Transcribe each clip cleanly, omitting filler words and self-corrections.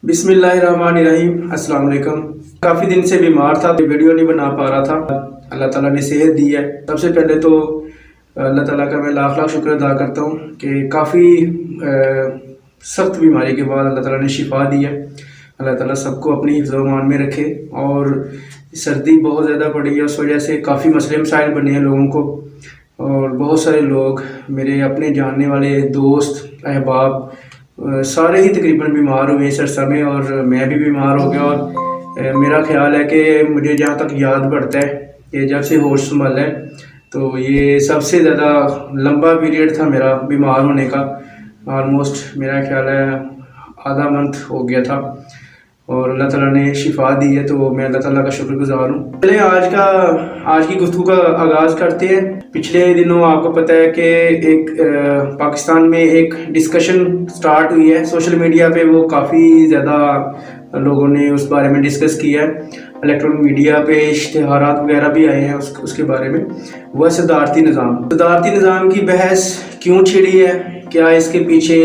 बिस्मिल्लाहिर्रहमानिर्रहीम। अस्सलाम वालेकुम। काफ़ी दिन से बीमार था, वीडियो नहीं बना पा रहा था। अल्लाह ताला ने सेहत दी है। सबसे पहले तो अल्लाह ताला का मैं लाख लाख शुक्र अदा करता हूँ कि काफ़ी सख्त बीमारी के बाद अल्लाह ताला ने शिफा दी है। अल्लाह ताला सबको अपनी हिफ्ज़-ओ-अमान में रखे। और सर्दी बहुत ज़्यादा पड़ी है, उस वजह से काफ़ी मसले मसाइल बने हैं लोगों को। और बहुत सारे लोग, मेरे अपने जानने वाले दोस्त अहबाब, सारे ही तकरीबन बीमार हुए इस अरसा में, और मैं भी बीमार हो गया। और मेरा ख्याल है कि मुझे जहाँ तक याद पड़ता है कि जब से होश संभाला है तो ये सबसे ज़्यादा लंबा पीरियड था मेरा बीमार होने का। ऑलमोस्ट मेरा ख्याल है आधा मंथ हो गया था, और अल्लाह ताला ने शिफा दी है, तो मैं अल्लाह ताला का शुक्रगुजार हूँ। चलिए आज की गुफ्तगू का आगाज़ करते हैं। पिछले दिनों आपको पता है कि एक पाकिस्तान में एक डिस्कशन स्टार्ट हुई है सोशल मीडिया पे। वो काफ़ी ज़्यादा लोगों ने उस बारे में डिस्कस किया है। इलेक्ट्रॉनिक मीडिया पे इश्तिहारात वगैरह भी आए हैं उसके बारे में। वह सदारती निज़ाम की बहस क्यों छिड़ी है, क्या इसके पीछे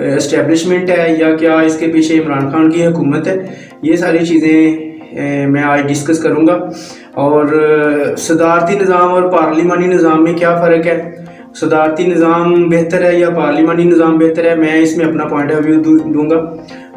एस्टेब्लिशमेंट है या क्या इसके पीछे इमरान खान की हुकूमत है, ये सारी चीज़ें मैं आज डिस्कस करूँगा। और सदारती निज़ाम और पार्लिमानी निज़ाम में क्या फ़र्क है, सदारती निज़ाम बेहतर है या पार्लिमानी निज़ाम बेहतर है, मैं इसमें अपना पॉइंट ऑफ व्यू दूँगा।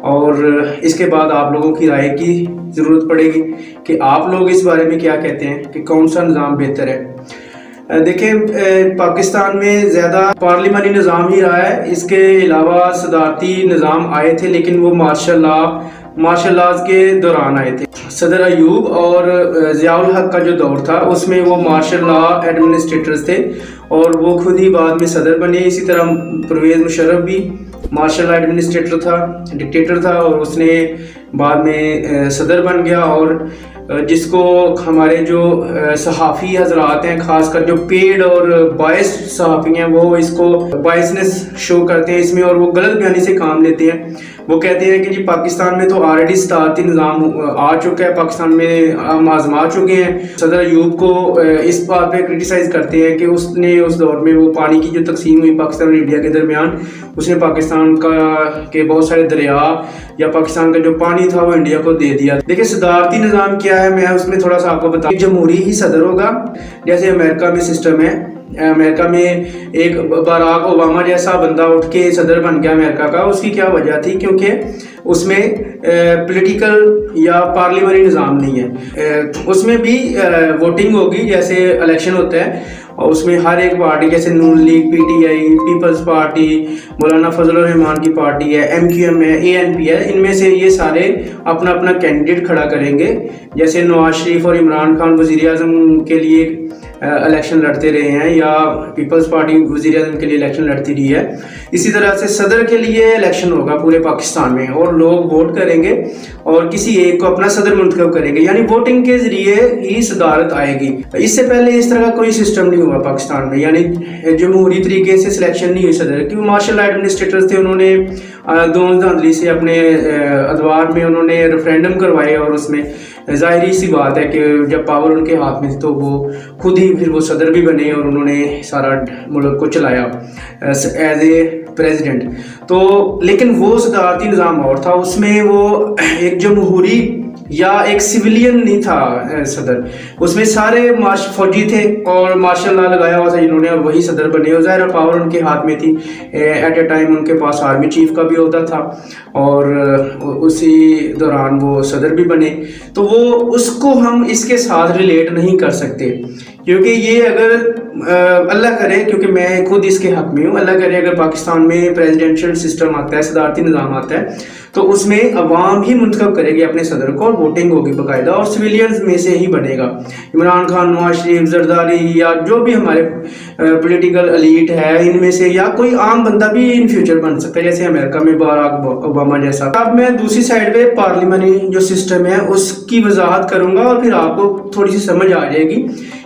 और इसके बाद आप लोगों की राय की ज़रूरत पड़ेगी कि आप लोग इस बारे में क्या कहते हैं कि कौन सा निज़ाम बेहतर है। देखें, पाकिस्तान में ज़्यादा पार्लिमानी निज़ाम ही रहा है। इसके अलावा सदारती निज़ाम आए थे, लेकिन वो मार्शल लॉ के दौरान आए थे। सदर अयूब और ज़ियाउल हक का जो दौर था उसमें वो मार्शल लॉ एडमिनिस्ट्रेटर्स थे, और वो खुद ही बाद में सदर बने। इसी तरह परवेज़ मुशर्रफ भी मार्शल लॉ एडमिनिस्ट्रेटर था, डिक्टेटर था, और उसने बाद में सदर बन गया। और जिसको हमारे जो सहाफ़ी हजरात हैं, ख़ासकर जो पेड और बायस सहाफ़ी हैं, वो इसको बायसनेस शो करते हैं इसमें, और वो गलत बयानी से काम लेते हैं। वो कहते हैं कि जी पाकिस्तान में तो ऑलरेडी सदारती निज़ाम आ चुका है, पाकिस्तान में हम आजमा चुके हैं। सदर अयूब को इस बात पे क्रिटिसाइज़ करते हैं कि उसने उस दौर में वो पानी की जो तकसीम हुई पाकिस्तान और इंडिया के दरमियान, उसने पाकिस्तान के बहुत सारे दरिया या पाकिस्तान का जो पानी था वो इंडिया को दे दिया। देखिए, सदारती निज़ाम क्या है, मैं उसमें थोड़ा सा आपको बता। जमहूरी ही सदर होगा, जैसे अमेरिका में सिस्टम है। अमेरिका में एक बराक ओबामा जैसा बंदा उठ के सदर बन गया अमेरिका का। उसकी क्या वजह थी, क्योंकि उसमें पॉलिटिकल या पार्लियामेंट्री निज़ाम नहीं है। उसमें भी वोटिंग होगी जैसे इलेक्शन होता है, और उसमें हर एक पार्टी, जैसे नून लीग, पीटीआई, पीपल्स पार्टी, मौलाना फजल रहमान की पार्टी है, एमक्यूएम है, एएनपी है, इनमें से ये सारे अपना अपना कैंडिडेट खड़ा करेंगे। जैसे नवाज शरीफ और इमरान खान वज़ीर आज़म के लिए इलेक्शन लड़ते रहे हैं, या पीपल्स पार्टी वज़ीर आज़म के लिए इलेक्शन लड़ती रही है। इसी तरह से सदर के लिए इलेक्शन होगा पूरे पाकिस्तान में, और लोग वोट करेंगे और किसी एक को अपना सदर मुंतखब करेंगे, यानी वोटिंग के ज़रिए ही सदारत आएगी। इससे पहले इस तरह का कोई सिस्टम नहीं हुआ पाकिस्तान में, यानी जमहूरी तरीके से सिलेक्शन नहीं हुई सदर की। मार्शल लॉ एडमिनिस्ट्रेटर्स थे, उन्होंने धांधली से अपने अदवार में उन्होंने रेफरेंडम करवाए, और उसमें ज़ाहिरी सी बात है कि जब पावर उनके हाथ में थी तो वो खुद ही फिर वो सदर भी बने, और उन्होंने सारा मुल्क को चलाया एज ए प्रेसिडेंट। तो लेकिन वो सदारती निज़ाम और था, उसमें वो एक जमहूरी या एक सिविलियन नहीं था सदर, उसमें सारे फौजी थे और मार्शल लॉ लगाया हुआ था जिन्होंने, और वही सदर बने। और ज़ाहिर पावर उनके हाथ में थी। एट ए टाइम उनके पास आर्मी चीफ का भी ओहदा था, और उसी दौरान वो सदर भी बने। तो वो उसको हम इसके साथ रिलेट नहीं कर सकते, क्योंकि ये अगर अल्लाह करे, क्योंकि मैं खुद इसके हक में हूँ, अल्लाह करे अगर पाकिस्तान में प्रेसिडेंशियल सिस्टम आता है, सदारती निज़ाम आता है, तो उसमें अवाम ही मुंतखब करेगी अपने सदर को, और वोटिंग होगी बाकायदा, और सिविलियंस में से ही बनेगा। इमरान खान, नवाज शरीफ, जरदारी, या जो भी हमारे पॉलिटिकल एलीट है, इनमें से या कोई आम बंदा भी इन फ्यूचर बन सकता है, जैसे अमेरिका में बराक ओबामा जैसा। अब मैं दूसरी साइड पे पार्लियामेंट्री जो सिस्टम है उसकी वजाहत करूँगा, और फिर आपको थोड़ी सी समझ आ जाएगी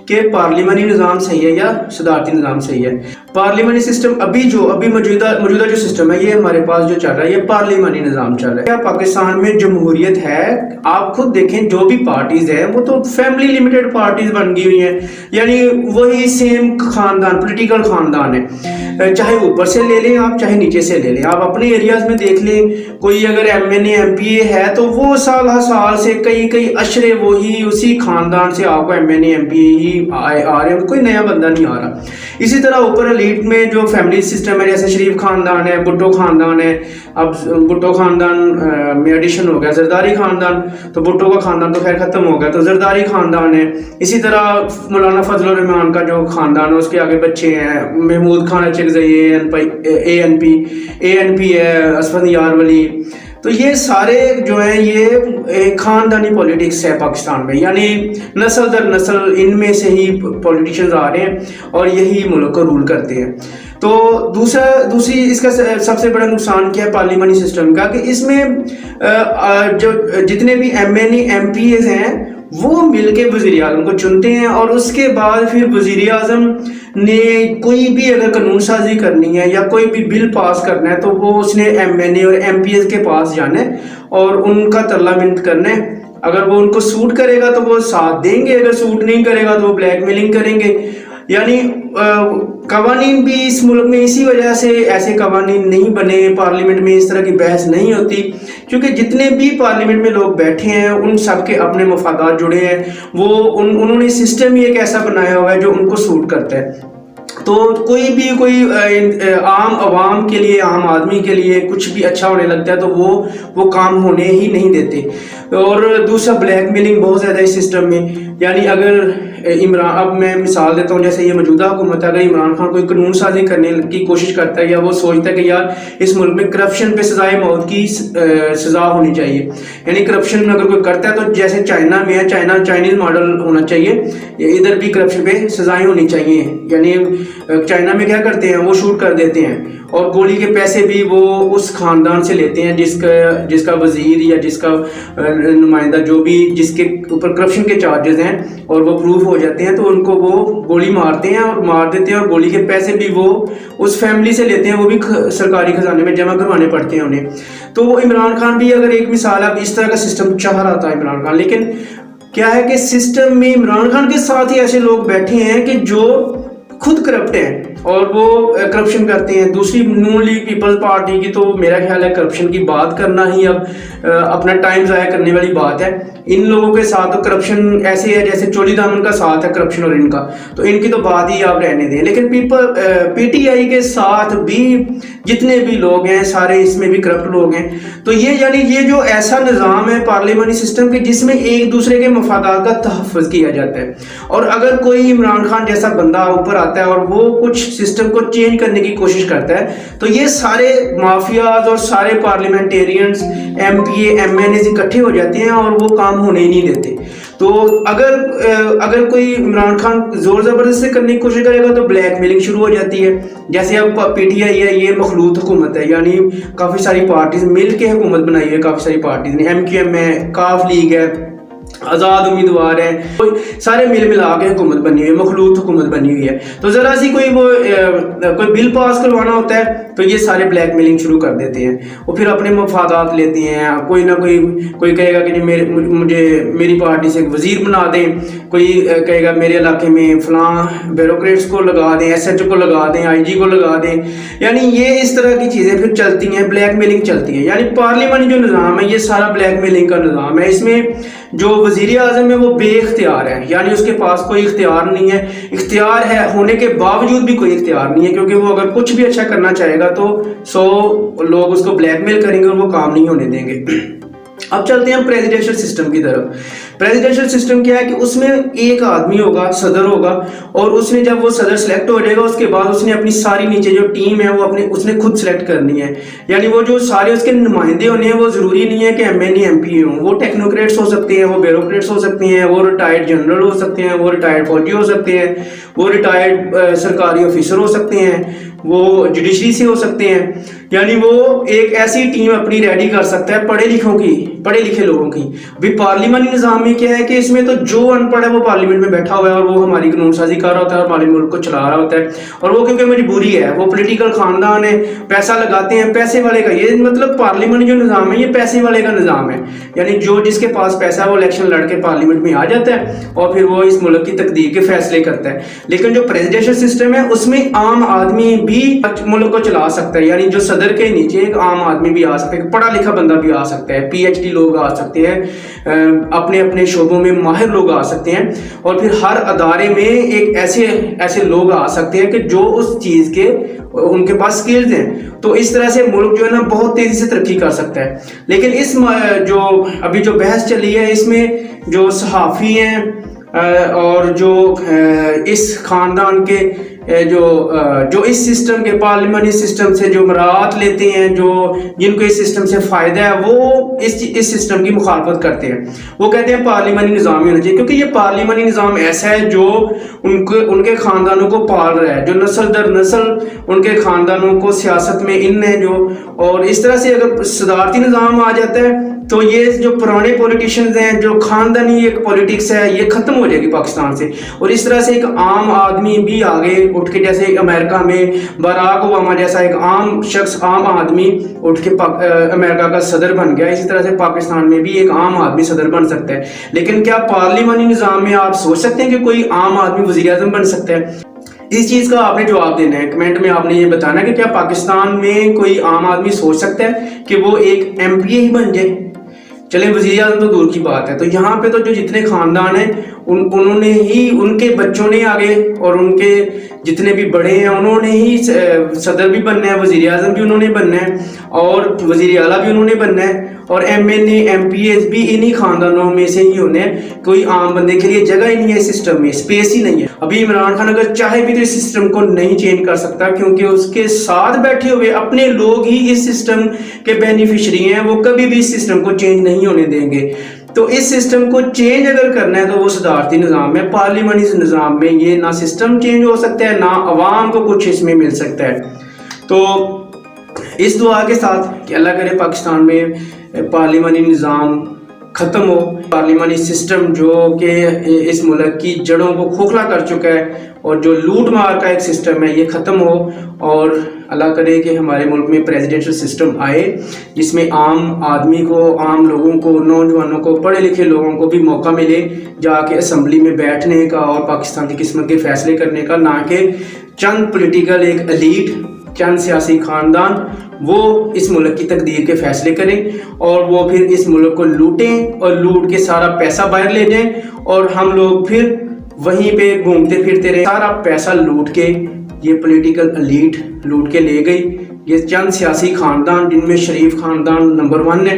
कि पार्लियामेंट्री निज़ाम सही है या सदारती निज़ाम सही है। पार्लियामानी सिस्टम अभी मौजूदा जो सिस्टम है, ये हमारे पास जो चल रहा है, ये पार्लियामानी निज़ाम चल रहा है। क्या पाकिस्तान में जमहूरियत है? आप खुद देखें, जो भी पार्टीज हैं वो तो फैमिली लिमिटेड पार्टीज बन गई हुई हैं, यानी वही सेम खानदान, पॉलिटिकल खानदान है। चाहे ऊपर से ले लें आप, चाहे नीचे से ले लें आप। अपने एरियाज में देख लें, कोई अगर MNA MPA है तो वो साल हर साल से कई अशरे वही उसी खानदान से आपको MNA MPA ही आ रहे हैं, कोई नया बंदा नहीं आ रहा। इसी तरह ऊपर एलीट में जो फैमिली सिस्टम है, जैसे शरीफ खानदान है, भुट्टो खानदान है, अब भुट्टो खानदान में एडिशन हो गया जरदारी खानदान, तो भुट्टो का खानदान तो खैर खत्म हो गया, तो जरदारी खानदान है। इसी तरह मौलाना फजल रहमान का जो खानदान है उसके आगे बच्चे हैं, महमूद खान अचकज़ई ANP है, असफंद यार वली। तो ये सारे जो हैं ये खानदानी पॉलिटिक्स है पाकिस्तान में, यानी नस्ल दर नस्ल इनमें से ही पॉलिटिशियंस आ रहे हैं और यही मुल्क को रूल करते हैं। तो दूसरी इसका सबसे बड़ा नुकसान क्या है पार्लियामानी सिस्टम का, कि इसमें जो जितने भी MNA MPAs हैं वो मिलके वज़ीर आज़म को चुनते हैं, और उसके बाद फिर वज़ीर आज़म ने कोई भी अगर कानून साजी करनी है या कोई भी बिल पास करना है तो वो उसने MNA और MPAs के पास जाना है और उनका तरला मिन्नत करना है। अगर वो उनको सूट करेगा तो वो साथ देंगे, अगर सूट नहीं करेगा तो वो ब्लैकमेलिंग करेंगे। यानी कवानीन भी इस मुल्क में इसी वजह से ऐसे कवानीन नहीं बने, पार्लियामेंट में इस तरह की बहस नहीं होती, क्योंकि जितने भी पार्लियामेंट में लोग बैठे हैं उन सब के अपने मफादात जुड़े हैं। वो उन्होंने सिस्टम ही एक ऐसा बनाया हुआ है जो उनको सूट करता है। तो कोई आम आवाम के लिए, आम आदमी के लिए कुछ भी अच्छा होने लगता है तो वो काम होने ही नहीं देते। और दूसरा ब्लैकमेलिंग बहुत ज़्यादा इस सिस्टम में, यानी अगर इमरान, अब मैं मिसाल देता हूँ, जैसे ये मौजूदा हुकूमत है, अगर इमरान खान कोई कानून साजी करने की कोशिश करता है या वो सोचता है कि यार इस मुल्क में करप्शन पे सजाए मौत की सज़ा होनी चाहिए, यानी करप्शन अगर कोई करता है तो जैसे चाइना में है, चाइनीज़ मॉडल होना चाहिए, इधर भी करप्शन पे सजाएं होनी चाहिए। यानी चाइना में क्या करते हैं, वो शूट कर देते हैं और गोली के पैसे भी वो उस खानदान से लेते हैं जिसका वजीर या जिसका नुमाइंदा जो भी जिसके ऊपर करप्शन के चार्जेस हैं और वो प्रूफ हो जाते हैं तो उनको वो गोली मारते हैं और मार देते हैं, और गोली के पैसे भी वो उस फैमिली से लेते हैं, वो भी सरकारी खजाने में जमा करवाने पड़ते हैं उन्हें। तो वो इमरान खान भी अगर एक मिसाल, अब इस तरह का सिस्टम चाह रहा था इमरान खान, लेकिन क्या है कि सिस्टम में इमरान खान के साथ ही ऐसे लोग बैठे हैं कि जो खुद करप्ट हैं और वो करप्शन करते हैं। दूसरी नून लीग पीपल्स पार्टी की तो मेरा ख्याल है करप्शन की बात करना ही अब अपना टाइम ज़ाया करने वाली बात है। इन लोगों के साथ तो करप्शन ऐसे है जैसे चोली दामन का साथ है करप्शन और इनका, तो इनकी तो बात ही आप रहने दें। लेकिन PTI के साथ भी जितने भी लोग हैं सारे इसमें भी करप्ट लोग हैं। तो ये जो ऐसा निज़ाम है पार्लियामानी सिस्टम के जिसमें एक दूसरे के मफादात का तहफ़्फ़ुज़ किया जाता है, और अगर कोई इमरान खान जैसा बंदा ऊपर आता है और वो कुछ सिस्टम को चेंज करने की कोशिश करता है तो ये सारे माफियाज और सारे पार्लियामेंटेरियंस MPA MNAs इकट्ठे हो जाते हैं और वो काम होने ही नहीं देते। तो अगर कोई इमरान खान जोर जबरदस्ती करने की कोशिश करेगा तो ब्लैकमेलिंग शुरू हो जाती है। जैसे अब PTI है, ये मखलूत हुकूमत है, यानी काफ़ी सारी पार्टीज मिल के हुकूमत बनाई है, काफ़ी सारी पार्टीज ने, MQM है, काफ लीग है, आज़ाद उम्मीदवार है, सारे मिला के हुकूमत बनी हुई है, मखलूत हुकूमत बनी हुई है। तो ज़रा सी कोई बिल पास करवाना होता है तो ये सारे ब्लैकमेलिंग शुरू कर देते हैं, वो फिर अपने मफादात लेते हैं। कोई ना कोई कहेगा कि मुझे मेरी पार्टी से एक वज़ीर बना दें, कोई कहेगा मेरे इलाके में फ़लाँ ब्यूरोक्रेट्स को लगा दें, SHO को लगा दें, IG को लगा दें। यानी ये इस तरह की चीज़ें फिर चलती हैं, ब्लैकमेलिंग चलती है। यानी पार्लियामानी जो निज़ाम है ये सारा ब्लैकमेलिंग का निज़ाम है। इसमें जो वज़ीर आज़म है वो बेइख्तियार है, यानी उसके पास कोई इख्तियार नहीं है, इख्तियार है होने के बावजूद भी कोई इख्तियार नहीं है, क्योंकि वो अगर कुछ भी अच्छा करना चाहेगा तो 100 लोग उसको ब्लैकमेल करेंगे और वो काम नहीं होने देंगे। अब चलते हैं हम प्रेसिडेंशियल सिस्टम की तरफ। प्रेसिडेंशियल सिस्टम क्या है कि उसमें एक आदमी होगा, सदर होगा, और उसने जब वो सदर सेलेक्ट हो जाएगा उसके बाद उसने अपनी सारी नीचे जो टीम है वो उसने खुद सेलेक्ट करनी है। यानी वो जो सारे उसके नुमाइंदे होने हैं वो ज़रूरी नहीं है कि MNA MPA हों, वो टेक्नोक्रेट्स हो सकते हैं, वो ब्यूरोक्रेट्स हो सकते हैं, वो रिटायर्ड जनरल हो सकते हैं, वो रिटायर्ड फौजी हो सकते हैं, वो रिटायर्ड सरकारी ऑफिसर हो सकते हैं, वो जुडिशरी से हो सकते हैं। यानी वो एक ऐसी टीम अपनी रेडी कर सकता है पढ़े लिखे लोगों की। अभी पार्लियामानी निज़ाम में क्या है कि इसमें तो जो अनपढ़ है वो पार्लियामेंट में बैठा हुआ है और वो हमारी कानून साजी कर रहा होता है और हमारे मुल्क को चला रहा होता है, और वो क्योंकि मजबूरी है, वो पॉलिटिकल खानदान है, पैसा लगाते हैं, पैसे वाले का ये मतलब पार्लियामानी जो निज़ाम है ये पैसे वाले का निज़ाम है। यानी जो जिसके पास पैसा है वो इलेक्शन लड़के पार्लियामेंट में आ जाता है और फिर वो इस मुल्क की तकदीर के फैसले करता है। लेकिन जो प्रेसिडेंशियल सिस्टम है उसमें आम आदमी भी मुल्क को चला सकता है, यानी जो सदर के नीचे एक आम आदमी भी आ सकता है, पढ़ा लिखा बंदा भी आ सकता है, PhD लोग आ सकते हैं, अपने अपने शोबों में माहिर लोग आ सकते हैं, और फिर हर अदारे में एक ऐसे लोग आ सकते हैं कि जो उस चीज़ के उनके पास स्किल्स हैं। तो इस तरह से मुल्क जो है ना बहुत तेज़ी से तरक्की कर सकता है। लेकिन इस जो अभी जो बहस चली है इसमें जो सहाफ़ी हैं और जो इस ख़ानदान के जो इस सिस्टम के पार्लियामानी सिस्टम से जो मराहत लेते हैं, जो जिनको इस सिस्टम से फ़ायदा है, वो इस सिस्टम की मुखालफत करते हैं। वो कहते हैं पार्लियामानी निज़ाम ही होना चाहिए, क्योंकि ये पार्लियामानी निज़ाम ऐसा है जो उनके ख़ानदानों को पाल रहा है, जो नस्ल दर नस्ल उनके ख़ानदानों को सियासत में इन है जो। और इस तरह से अगर सदारती निज़ाम आ जाता है तो ये जो पुराने पॉलिटिशियंस हैं, जो खानदानी एक पॉलिटिक्स है, ये ख़त्म हो जाएगी पाकिस्तान से। और इस तरह से एक आम आदमी भी आगे उठ के, जैसे अमेरिका में बराक ओबामा जैसा एक आम शख्स, आम आदमी उठ के अमेरिका का सदर बन गया, इसी तरह से पाकिस्तान में भी एक आम आदमी सदर बन सकता है। लेकिन क्या पार्लियामानी निज़ाम में आप सोच सकते हैं कि कोई आम आदमी वज़ीर आज़म बन सकता है? इस चीज़ का आपने जवाब देना है, कमेंट में आपने ये बताना है कि क्या पाकिस्तान में कोई आम आदमी सोच सकता है कि वो एक MPA ही बन जाए? चलें, वज़ीर आज़म तो दूर की बात है। तो यहाँ पे तो जो जितने ख़ानदान हैं उन्होंने ही, उनके बच्चों ने आगे, और उनके जितने भी बड़े हैं उन्होंने ही सदर भी बनना है, वज़ीर आज़म भी उन्होंने बनना है, और वज़ीर आला भी उन्होंने बनना है, और MNA MPAs भी इन्हीं खानदानों में से ही होने हैं। कोई आम बंदे के लिए जगह ही नहीं है इस सिस्टम में, स्पेस ही नहीं है। अभी इमरान खान अगर चाहे भी तो इस सिस्टम को नहीं चेंज कर सकता, क्योंकि उसके साथ बैठे हुए अपने लोग ही इस सिस्टम के बेनिफिशरी हैं। वो कभी भी इस सिस्टम को चेंज नहीं होने देंगे। तो इस सिस्टम को चेंज अगर करना है तो वो सदारती निज़ाम में, पार्लियामानी निज़ाम में ये ना सिस्टम चेंज हो सकता है, ना अवाम को कुछ इसमें मिल सकता है। तो इस दुआ के साथ कि अल्लाह करे पाकिस्तान में पार्लियामानी निज़ाम ख़त्म हो, पार्लियामानी सिस्टम जो कि इस मुल्क की जड़ों को खोखला कर चुका है और जो लूट मार का एक सिस्टम है ये ख़त्म हो, और अल्लाह करे कि हमारे मुल्क में प्रेसिडेंशियल सिस्टम आए जिसमें आम आदमी को, आम लोगों को, नौजवानों को, पढ़े लिखे लोगों को भी मौका मिले जाके असम्बली में बैठने का और पाकिस्तान की किस्मत के फैसले करने का, ना कि चंद पॉलिटिकल एक एलीट, चंद सियासी खानदान वो इस मुल्क की तकदीर के फैसले करें और वो फिर इस मुल्क को लूटें और लूट के सारा पैसा बाहर ले जाएं, और हम लोग फिर वहीं पे घूमते फिरते रहे। सारा पैसा लूट के ये पॉलिटिकल एलीट लूट के ले गई। ये चंद सियासी खानदान, जिनमें शरीफ खानदान नंबर 1 है,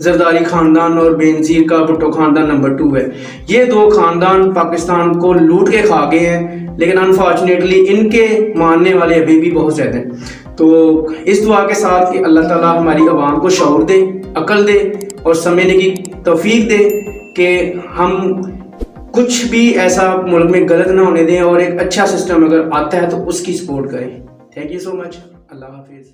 जरदारी खानदान और बेनज़ीर का भुट्टो खानदान नंबर 2 है। ये 2 खानदान पाकिस्तान को लूट के खा गए हैं, लेकिन अनफॉर्चुनेटली इनके मानने वाले अभी भी बहुत ज़्यादा हैं। तो इस दुआ के साथ कि अल्लाह ताला हमारी आवाम को शऊर दे, अकल दे और समझने की तौफीक दे कि हम कुछ भी ऐसा मुल्क में गलत ना होने दें, और एक अच्छा सिस्टम अगर आता है तो उसकी सपोर्ट करें। Thank you so much. अल्लाह हाफिज़।